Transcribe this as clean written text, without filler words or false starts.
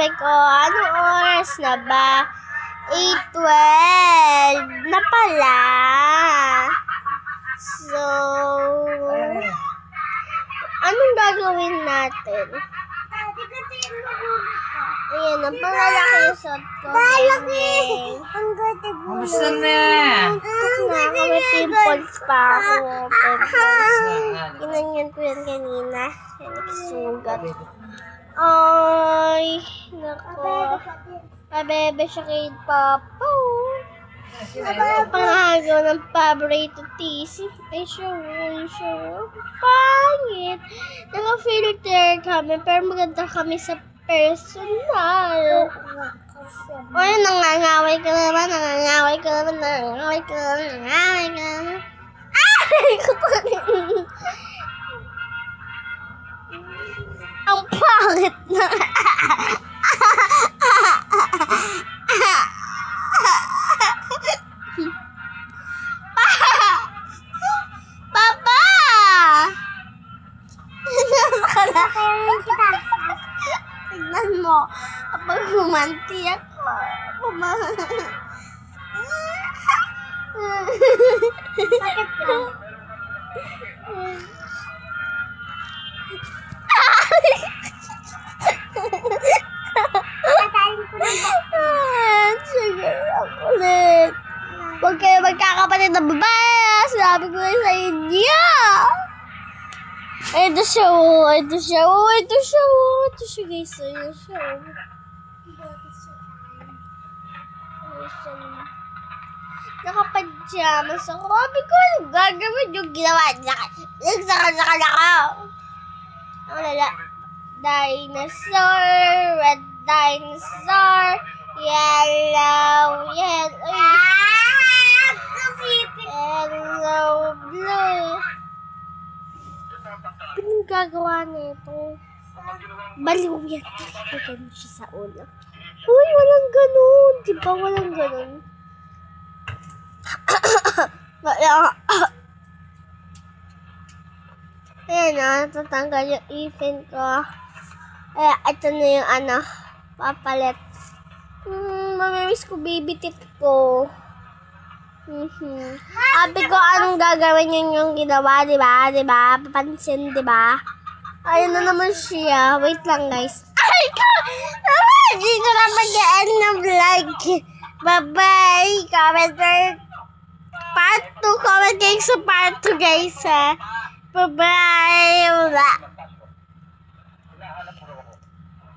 sabi ko, anong oras na ba? 8:12 na pala. So, anong gagawin natin? Ayan, ang pangalaki yung suot ko. Kamusta na? May pimples pa ako. Ginanyan ko yan kanina. Yan, nagsugat. Ay, nako. Pabebe siya kay Papa. Pangagaw ng paborito tisi. Ay, siya. Pangit. Naka-filter kami, pero maganda kami sa personal. Ay, nangangaway ka naman. Ay! Ang pangit na. Papa! Tignan mo. Kapag humanti ako. Sakit lang. Sige, ang kulit. Huwag kayo magkakapatid na babae. Sinabi ko na sa inyo. Ito siya guys. Nakapajamas ako. Sabi ko, anong gagawin yung ginawa niya? Nagsaka-saka na ako. Wala. Dinosaur, red dinosaur, yellow, blue. Anong gagawa nito? Baliw yan. Ganun siya sa ulo. Uy, walang ganun. Di ba walang ganun? Ayan na, tatanggal yung ipin ko. Ito na yung papalit. Mamimiss ko baby teeth ko. Sabi ko, anong gagawin yun yung ginawa, diba? Papansin, diba? Ayun na naman siya. Wait lang, guys. Ay, hindi ko na mag-end ng vlog. Bye-bye. Comment part 2. Comment kayo sa part 2, guys, ha. Bye-bye.